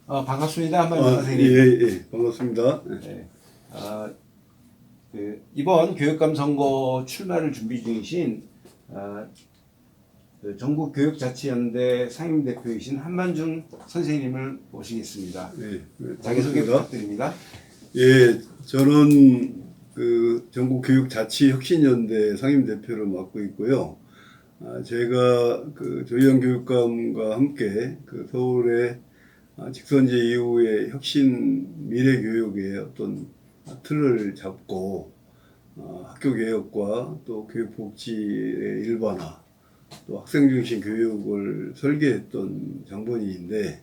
반갑습니다. 한만준 예, 선생님. 예, 반갑습니다. 네. 아, 이번 교육감 선거 출마를 준비 중이신 아, 전국교육자치연대 상임대표이신 한만준 선생님을 모시겠습니다. 예, 자기소개 반갑습니다. 부탁드립니다. 예, 저는 그 전국교육자치혁신연대 상임대표를 맡고 있고요. 제가 그 조희영 교육감과 함께 그 서울의 직선제 이후의 혁신 미래교육의 어떤 틀을 잡고 학교 개혁과 또 교육복지의 일반화 또 학생 중심 교육을 설계했던 장본인인데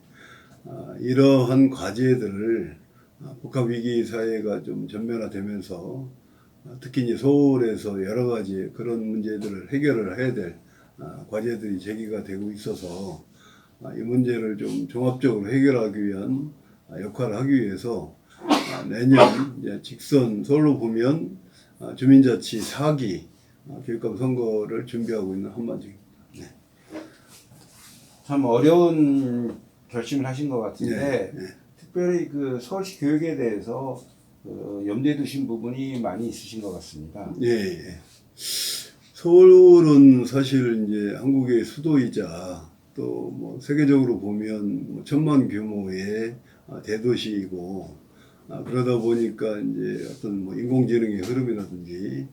이러한 과제들을 복합위기 사회가 좀 전면화되면서 특히 이제 서울에서 여러 가지 그런 문제들을 해결을 해야 될 과제들이 제기가 되고 있어서 이 문제를 좀 종합적으로 해결하기 위한 역할을 하기 위해서 내년 이제 직선 서울로 보면 주민자치 4기 교육감 선거를 준비하고 있는 한만중입니다. 네. 참 어려운 결심을 하신 것 같은데 네, 네. 특별히 그 서울시 교육에 대해서 염두에 두신 부분이 많이 있으신 것 같습니다. 예, 예. 서울은 사실 이제 한국의 수도이자 또 뭐 세계적으로 보면 뭐 천만 규모의 대도시이고 그러다 보니까 이제 어떤 뭐 인공지능의 흐름이라든지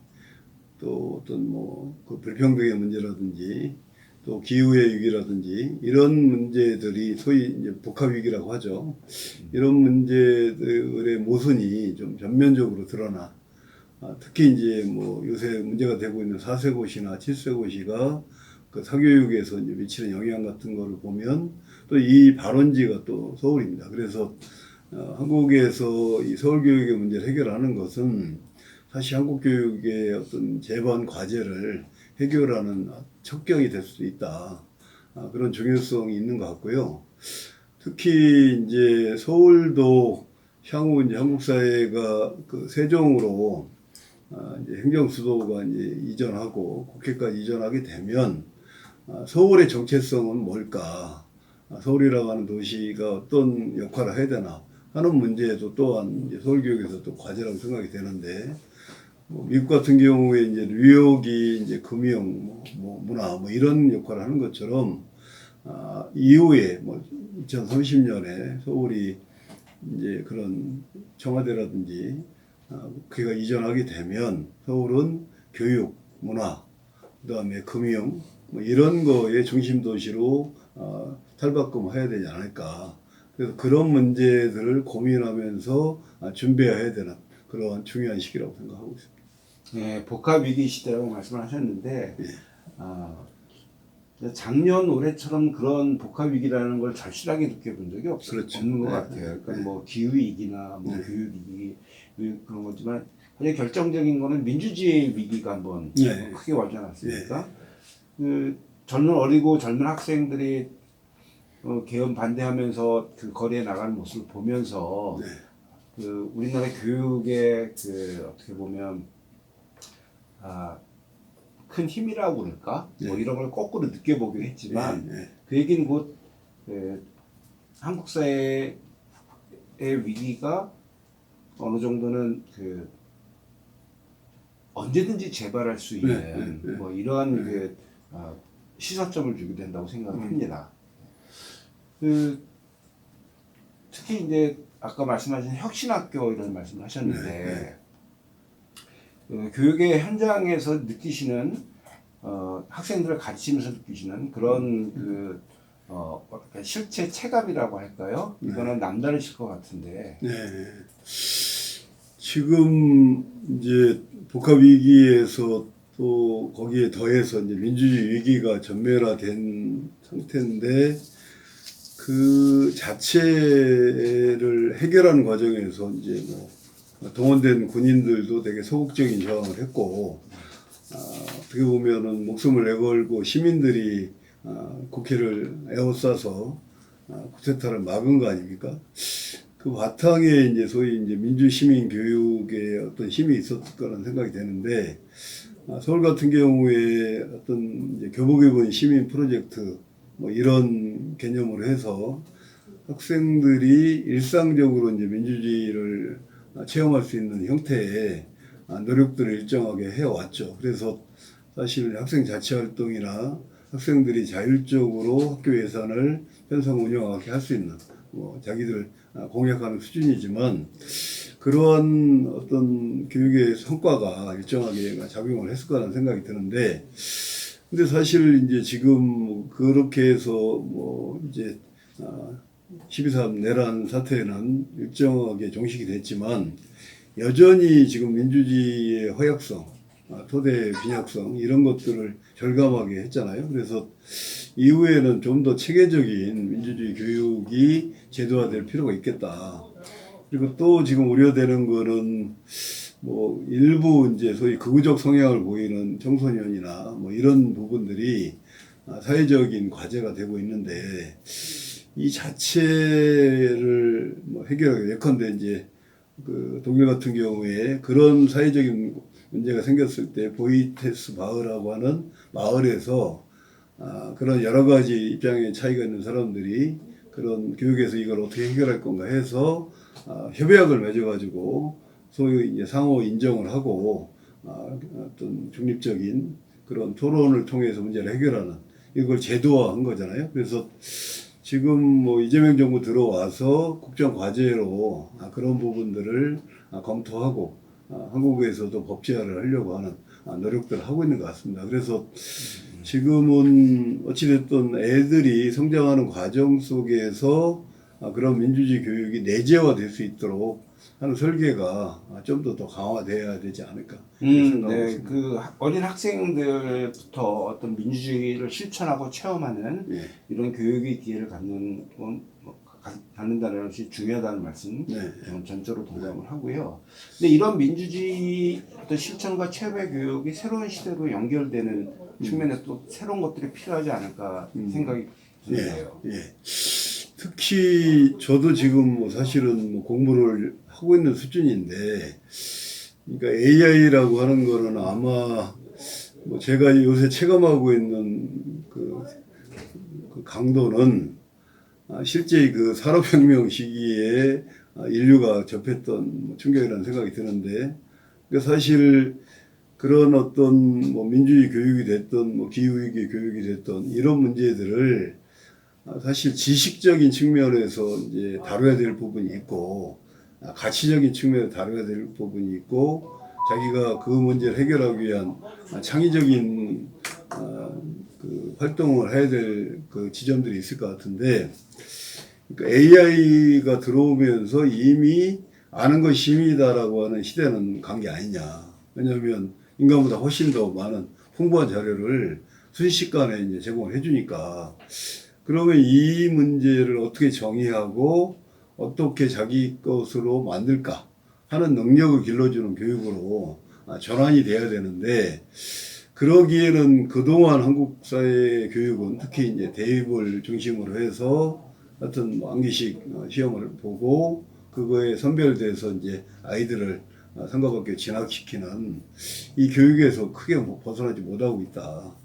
또 어떤 뭐 그 불평등의 문제라든지 또 기후의 위기라든지 이런 문제들이 소위 이제 복합 위기라고 하죠. 이런 문제들의 모순이 좀 전면적으로 드러나 특히 이제 뭐 요새 문제가 되고 있는 4세고시나 7세고시가 그 사교육에서 이제 미치는 영향 같은 거를 보면 또 이 발원지가 또 서울입니다. 그래서 한국에서 이 서울 교육의 문제를 해결하는 것은 사실 한국 교육의 어떤 제반 과제를 해결하는 척경이 될 수도 있다. 그런 중요성이 있는 것 같고요. 특히 이제 서울도 향후 이제 한국 사회가 그 세종으로 이제 행정 수도가 이제 이전하고 국회까지 이전하게 되면 서울의 정체성은 뭘까? 서울이라고 하는 도시가 어떤 역할을 해야 되나 하는 문제도 또한 이제 서울 교육에서 또 과제라고 생각이 되는데 뭐 미국 같은 경우에 이제 뉴욕이 이제 금융, 뭐 문화, 뭐 이런 역할을 하는 것처럼 이후에 뭐 2030년에 서울이 이제 그런 청와대라든지 그가 이전하게 되면 서울은 교육, 문화, 그다음에 금융 뭐 이런 거의 중심 도시로 탈바꿈해야 되지 않을까. 그래서 그런 문제들을 고민하면서 준비해야 되는 그런 중요한 시기라고 생각하고 있습니다. 네, 복합 위기 시대라고 말씀을 하셨는데 예. 작년 올해처럼 그런 복합 위기라는 걸 절실하게 느껴본 적이 그렇죠. 없는 것 네, 같아요. 그러니까 네. 뭐 기후 위기나 뭐 네. 교육 위기 그런 거지만 가장 결정적인 거는 민주주의 위기가 한번 네. 크게 와지 않았습니까? 그 어리고 젊은 학생들이 개헌 반대하면서 그 거리에 나가는 모습을 보면서 네. 그 우리나라 교육의 그 어떻게 보면 큰 힘이라고 그럴까? 뭐 이런 걸 거꾸로 느껴보기도 했지만 그 얘기는 곧 한국 사회의 위기가 어느 정도는 그 언제든지 재발할 수 있는 뭐 이러한 그 시사점을 주게 된다고 생각을 합니다. 그 특히 이제 아까 말씀하신 혁신학교 이런 말씀을 하셨는데 교육의 현장에서 느끼시는 학생들을 가르치면서 느끼시는 그런 그 실제 체감이라고 할까요? 이거는 남다르실 것 같은데. 네. 지금 이제 복합 위기에서 또 거기에 더해서 이제 민주주의 위기가 전면화된 상태인데 그 자체를 해결하는 과정에서 이제 뭐 동원된 군인들도 되게 소극적인 저항을 했고 어떻게 보면은 목숨을 내걸고 시민들이 국회를 에워싸서 쿠데타를 막은 거 아닙니까? 그 바탕에 이제 소위 이제 민주시민 교육의 어떤 힘이 있었을 거라는 생각이 되는데 서울 같은 경우에 어떤 이제 교복 입은 시민 프로젝트 뭐 이런 개념으로 해서 학생들이 일상적으로 이제 민주주의를 체험할 수 있는 형태의 노력들을 일정하게 해왔죠. 그래서 사실 학생 자치 활동이나 학생들이 자율적으로 학교 예산을 편성 운영하게 할 수 있는 자기들 공약하는 수준이지만 그러한 어떤 교육의 성과가 일정하게 작용을 했을 거라는 생각이 드는데 근데 사실 이제 지금 그렇게 해서 이제 12.3 내란 사태는 일정하게 종식이 됐지만 여전히 지금 민주주의의 허약성, 토대 빈약성 이런 것들을 절감하게 했잖아요. 그래서 이후에는 좀 더 체계적인 민주주의 교육이 제도화될 필요가 있겠다. 그리고 또 지금 우려되는 거는 일부 이제 소위 극우적 성향을 보이는 청소년이나 이런 부분들이 사회적인 과제가 되고 있는데 이 자체를 해결하기 예컨대 이제 그 독일 같은 경우에 그런 사회적인 문제가 생겼을 때 보이테스 마을이라고 하는 마을에서 그런 여러 가지 입장의 차이가 있는 사람들이 그런 교육에서 이걸 어떻게 해결할 건가 해서 협약을 맺어가지고 소위 이제 상호 인정을 하고 어떤 중립적인 그런 토론을 통해서 문제를 해결하는 이걸 제도화한 거잖아요. 그래서 지금 이재명 정부 들어와서 국정 과제로 그런 부분들을 검토하고 한국에서도 법제화를 하려고 하는 노력들을 하고 있는 것 같습니다. 그래서 지금은 어찌됐든 애들이 성장하는 과정 속에서 그런 민주주의 교육이 내재화될 수 있도록 하는 설계가 좀 더 강화돼야 되지 않을까 생각하고 네, 있습니다. 그 어린 학생들부터 어떤 민주주의를 실천하고 체험하는 예. 이런 교육의 기회를 갖는 건 갖는다는 것이 중요하다는 말씀 네. 저는 전적으로 동감을 하고요. 근데 이런 민주주의 어떤 실천과 체험의 교육이 새로운 시대로 연결되는 측면에서 또 새로운 것들이 필요하지 않을까 생각이 드네요. 예. 특히 저도 지금 사실은 공부를 하고 있는 수준인데, 그러니까 AI라고 하는 거는 아마 제가 요새 체감하고 있는 그 강도는 실제 그 산업혁명 시기에 인류가 접했던 충격이라는 생각이 드는데, 그러니까 사실 그런 어떤 민주주의 교육이 됐던 기후위기 교육이 됐던 이런 문제들을 사실 지식적인 측면에서 이제 다뤄야 될 부분이 있고 가치적인 측면에서 다뤄야 될 부분이 있고 자기가 그 문제를 해결하기 위한 창의적인 그 활동을 해야 될 그 지점들이 있을 것 같은데 그러니까 AI가 들어오면서 이미 아는 것이 힘이다라고 하는 시대는 간 게 아니냐. 왜냐하면 인간보다 훨씬 더 많은 풍부한 자료를 순식간에 이제 제공을 해주니까 그러면 이 문제를 어떻게 정의하고 어떻게 자기 것으로 만들까 하는 능력을 길러주는 교육으로 전환이 돼야 되는데 그러기에는 그동안 한국 사회 교육은 특히 이제 대입을 중심으로 해서 하여튼 암기식 시험을 보고 그거에 선별돼서 이제 아이들을 선거밖에 진학시키는 이 교육에서 크게 벗어나지 못하고 있다.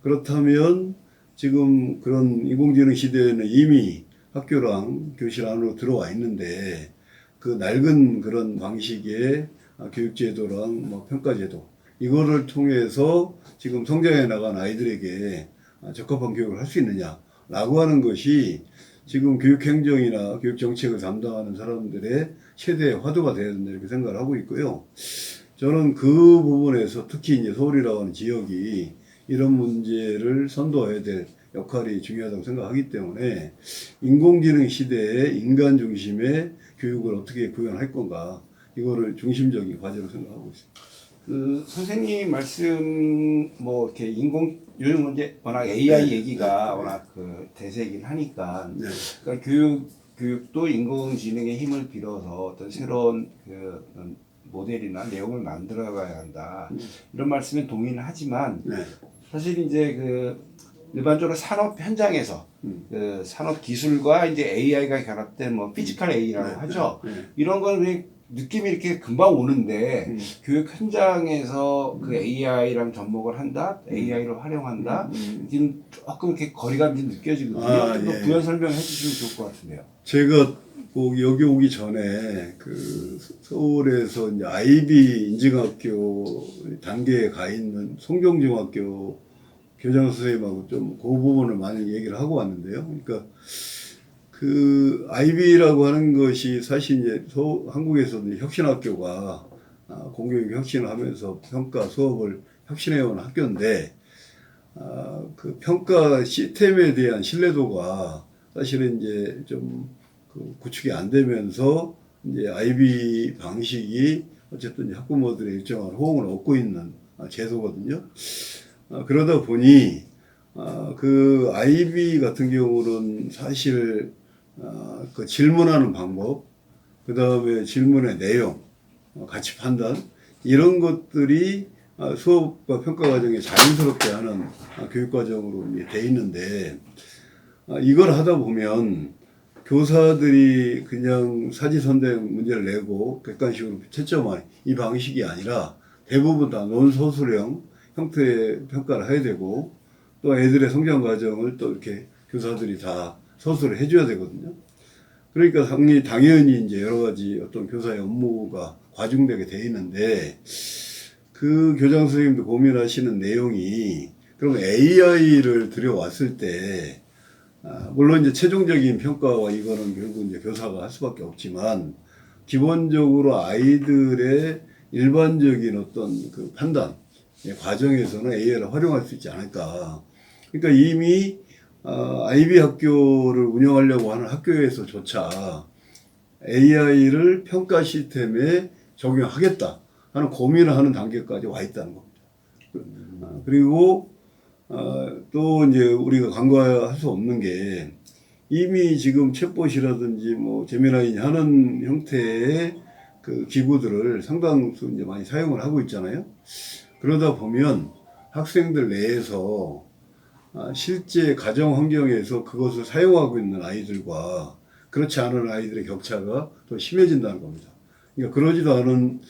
그렇다면 지금 그런 인공지능 시대에는 이미 학교랑 교실 안으로 들어와 있는데 그 낡은 그런 방식의 교육제도랑 평가제도 이거를 통해서 지금 성장해 나간 아이들에게 적합한 교육을 할 수 있느냐라고 하는 것이 지금 교육행정이나 교육정책을 담당하는 사람들의 최대의 화두가 되어야 된다 이렇게 생각을 하고 있고요. 저는 그 부분에서 특히 이제 서울이라고 하는 지역이 이런 문제를 선도해야 될 역할이 중요하다고 생각하기 때문에 인공지능 시대에 인간 중심의 교육을 어떻게 구현할 건가 이거를 중심적인 과제로 생각하고 있습니다. 그 선생님 말씀 이렇게 요즘 이제 워낙 AI 얘기가 워낙 그 대세이긴 하니까 네. 그러니까 교육도 인공지능의 힘을 빌어서 어떤 새로운 그 모델이나 내용을 만들어가야 한다 이런 말씀에 동의는 하지만 네. 사실 이제 그 일반적으로 산업 현장에서 그 산업 기술과 이제 AI가 결합된 피지컬 AI라고 하죠. 이런 건 느낌이 이렇게 금방 오는데 교육 현장에서 그 AI랑 접목을 한다, AI를 활용한다, 지금 조금 이렇게 거리감이 느껴지거든요. 좀 더 부연 설명해 주시면 좋을 것 같은데요. 제가 꼭 여기 오기 전에 그 서울에서 이제 아이비 인증학교 단계에 가 있는 송정중학교 교장 선생님하고 좀 그 부분을 많이 얘기를 하고 왔는데요. 그러니까 그 아이비라고 하는 것이 사실 이제 한국에서는 혁신학교가 공교육 혁신을 하면서 평가 수업을 혁신해온 학교인데 그 평가 시스템에 대한 신뢰도가 사실은 이제 좀 그 구축이 안 되면서 이제 아이비 방식이 어쨌든 학부모들의 일정한 호응을 얻고 있는 제도거든요. 그러다 보니 그 아이비 같은 경우는 사실 그 질문하는 방법, 그 다음에 질문의 내용, 가치 판단 이런 것들이 수업과 평가 과정에 자연스럽게 하는 교육 과정으로 돼 있는데 이걸 하다 보면 교사들이 그냥 사지선행 문제를 내고 객관식으로 채점하는 이 방식이 아니라 대부분 다 논소수령 형태의 평가를 해야 되고 또 애들의 성장 과정을 또 이렇게 교사들이 다 서술을 해줘야 되거든요. 그러니까 당연히 이제 여러 가지 어떤 교사의 업무가 과중되게 돼 있는데 그 교장 선생님도 고민하시는 내용이 그럼 AI를 들여왔을 때 물론 이제 최종적인 평가와 이거는 결국 이제 교사가 할 수밖에 없지만 기본적으로 아이들의 일반적인 어떤 그 판단 과정에서는 AI를 활용할 수 있지 않을까. 그러니까 이미 아이비 학교를 운영하려고 하는 학교에서조차 AI를 평가 시스템에 적용하겠다 하는 고민을 하는 단계까지 와 있다는 겁니다. 그리고 또 이제 우리가 간과할 수 없는 게 이미 지금 챗봇이라든지 뭐 제미나이 하는 형태의 그 기구들을 상당수 이제 많이 사용을 하고 있잖아요. 그러다 보면 학생들 내에서 실제 가정 환경에서 그것을 사용하고 있는 아이들과 그렇지 않은 아이들의 격차가 더 심해진다는 겁니다. 그러니까 그러지도 않은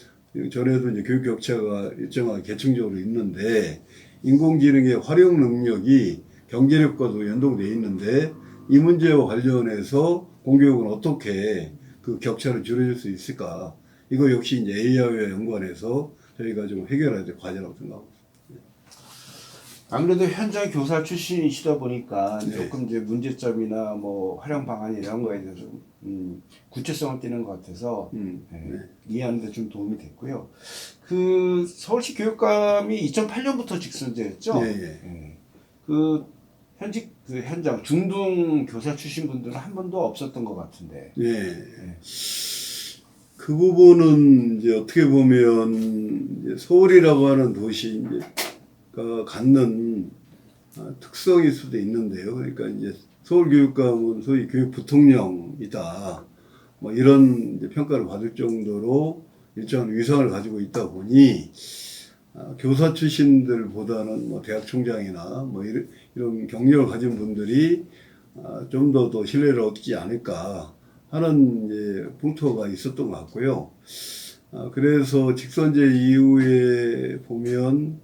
전에도 이제 교육 격차가 일정하게 계층적으로 있는데 인공지능의 활용 능력이 경제력과도 연동되어 있는데 이 문제와 관련해서 공교육은 어떻게 그 격차를 줄여줄 수 있을까? 이거 역시 이제 AI와 연관해서 저희가 좀 해결해야 될 과제라고 생각합니다. 아무래도 현장 교사 출신이시다 보니까 네. 조금 이제 문제점이나 뭐 활용 방안 이런 거에 대해서 구체성을 띠는 것 같아서 이해하는 데 좀 도움이 됐고요. 그 서울시 교육감이 2008년부터 직선제였죠. 그 현직 그 현장 중등 교사 출신 분들은 한 번도 없었던 것 같은데. 그 부분은 이제 어떻게 보면 이제 서울이라고 하는 도시가 갖는 특성일 수도 있는데요. 그러니까 이제 서울교육감은 소위 교육 부통령이다. 뭐 이런 이제 평가를 받을 정도로 일정한 위상을 가지고 있다 보니 교사 출신들보다는 뭐 대학 총장이나 뭐 이런 경력을 가진 분들이 좀 더 신뢰를 얻지 않을까 하는 이제 풍토가 있었던 것 같고요. 그래서 직선제 이후에 보면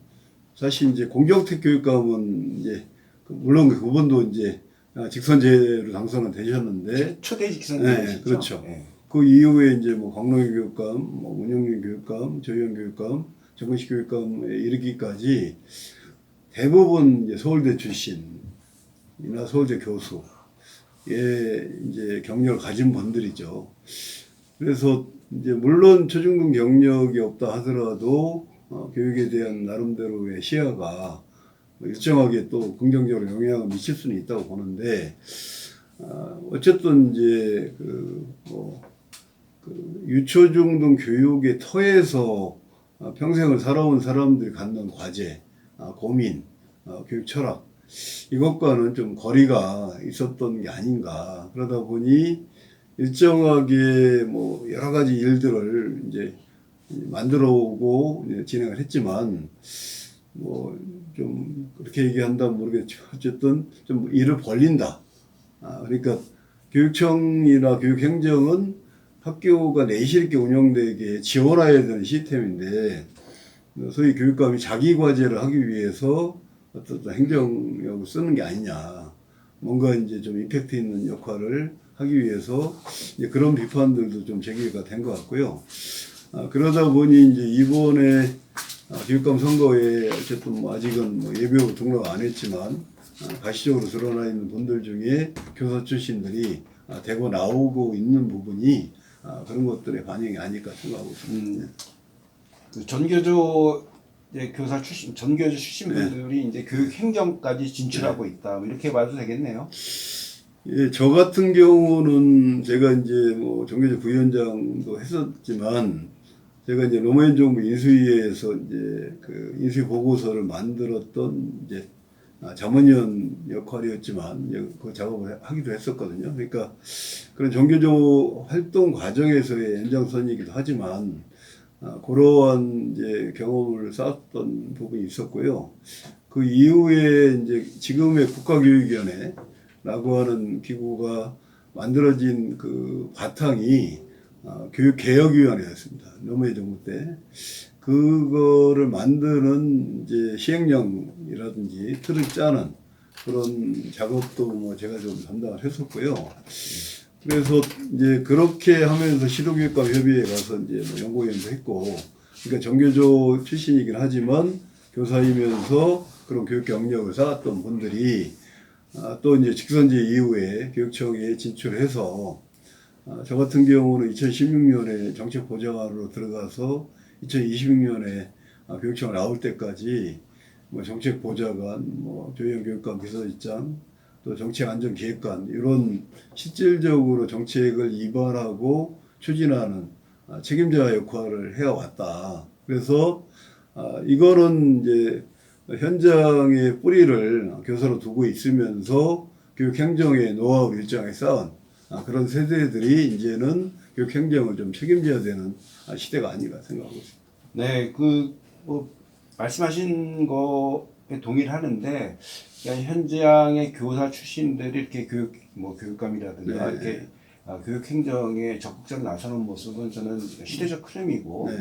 사실 이제 공경택 교육감은 이제 물론 그분도 이제 직선제로 당선은 되셨는데 초대 직선제. 네, 그렇죠. 그 이후에 이제 뭐 광롱희 교육감, 뭐 문영민 교육감, 조희연 교육감, 정근식 교육감에 이르기까지 대부분 이제 서울대 출신이나 서울대 교수의 이제 경력을 가진 분들이죠. 그래서 이제 물론 초중등 경력이 없다 하더라도 교육에 대한 나름대로의 시야가 일정하게 또 긍정적으로 영향을 미칠 수는 있다고 보는데 어쨌든 이제 유초중등 교육의 터에서 평생을 살아온 사람들이 갖는 과제, 고민, 교육 철학 이것과는 좀 거리가 있었던 게 아닌가. 그러다 보니 일정하게 뭐 여러 가지 일들을 이제 만들어 오고 진행을 했지만 뭐 좀 그렇게 얘기한다면 모르겠지만 어쨌든 좀 일을 벌린다. 그러니까 교육청이나 교육행정은 학교가 내실 있게 운영되게 지원해야 되는 시스템인데 소위 교육감이 자기 과제를 하기 위해서 어떤 행정력을 쓰는 게 아니냐. 뭔가 이제 좀 임팩트 있는 역할을 하기 위해서 이제 그런 비판들도 좀 제기가 된 것 같고요. 그러다 보니 이제 이번에 교육감 선거에 어쨌든 뭐 아직은 뭐 예비후보 등록 안 했지만 가시적으로 드러나 있는 분들 중에 교사 출신들이 대거 나오고 있는 부분이 그런 것들의 반영이 아닐까 생각하고 있습니다. 그 전교조 이제 교사 출신, 전교조 출신 분들이 이제 교육 행정까지 진출하고 있다. 뭐 이렇게 봐도 되겠네요. 예, 저 같은 경우는 제가 이제 뭐 정교조 부위원장도 했었지만 제가 이제 노무현 정부 인수위에서 이제 그 인수위 보고서를 만들었던 이제 자문위원 역할이었지만 그 작업을 하기도 했었거든요. 그러니까 그런 정교조 활동 과정에서의 연장선이기도 하지만 그러한 이제 경험을 쌓았던 부분이 있었고요. 그 이후에 이제 지금의 국가교육위원회라고 하는 기구가 만들어진 그 바탕이 교육개혁위원회였습니다. 노무현 정부 때. 그거를 만드는 이제 시행령이라든지 틀을 짜는 그런 작업도 뭐 제가 좀 담당을 했었고요. 그래서 이제 그렇게 하면서 시도교육감협의회에 가서 이제 뭐 연구위원도 했고, 그러니까 정교조 출신이긴 하지만 교사이면서 그런 교육 경력을 쌓았던 분들이 또 이제 직선제 이후에 교육청에 진출해서 저 같은 경우는 2016년에 정책보좌관으로 들어가서 2026년에 교육청을 나올 때까지 뭐 정책보좌관, 뭐 조영 교육감 비서실장, 또 정책안전기획관 이런 실질적으로 정책을 입안하고 추진하는 책임자 역할을 해왔다. 그래서 이거는 이제 현장의 뿌리를 교사로 두고 있으면서 교육행정의 노하우 일정에 쌓은 그런 세대들이 이제는 교육행정을 좀 책임져야 되는 시대가 아닌가 생각하고 있습니다. 네, 그 뭐 말씀하신 거에 동의를 하는데, 그러니까 현장의 교사 출신들이 이렇게 교육감이라든가 네. 이렇게 교육 행정에 적극적으로 나서는 모습은 저는 시대적 흐름이고 네.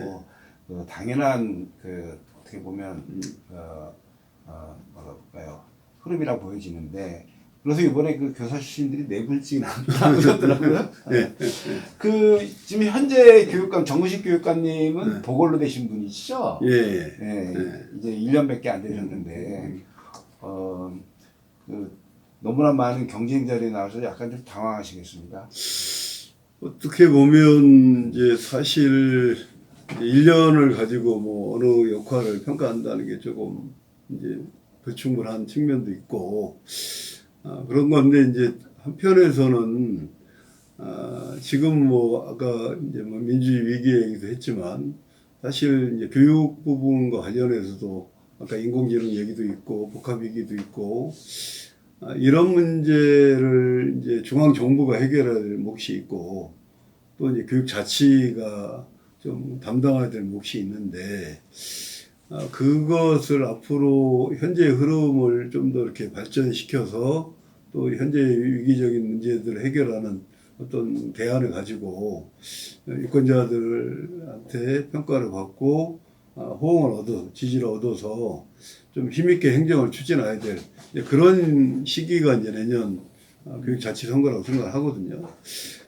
그 당연한 그 어떻게 보면 뭐랄까요, 흐름이라고 보여지는데. 그래서 이번에 그 교사 출신들이 내분증이 나오더라고요. 네. 그 지금 현재 교육감 정우식 교육감님은 네. 보궐로 되신 분이시죠? 예. 네, 네. 이제 1년밖에 안 되셨는데 그 너무나 많은 경쟁자들이 나와서 약간 좀 당황하시겠습니다. 어떻게 보면 이제 사실 1년을 가지고 뭐 어느 역할을 평가한다는 게 조금 이제 불충분한 측면도 있고 그런 건데 이제 한편에서는 지금 뭐 아까 이제 뭐 민주주의 위기 얘기도 했지만 사실 이제 교육 부분과 관련해서도 아까 인공지능 얘기도 있고 복합 위기도 있고 이런 문제를 이제 중앙 정부가 해결할 몫이 있고 또 이제 교육 자치가 좀 담당해야 될 몫이 있는데 그것을 앞으로 현재의 흐름을 좀 더 이렇게 발전시켜서 또 현재의 위기적인 문제들을 해결하는 어떤 대안을 가지고 유권자들한테 평가를 받고 호응을 지지를 얻어서 좀 힘있게 행정을 추진해야 될 그런 시기가 이제 내년 교육자치 선거라고 생각을 하거든요.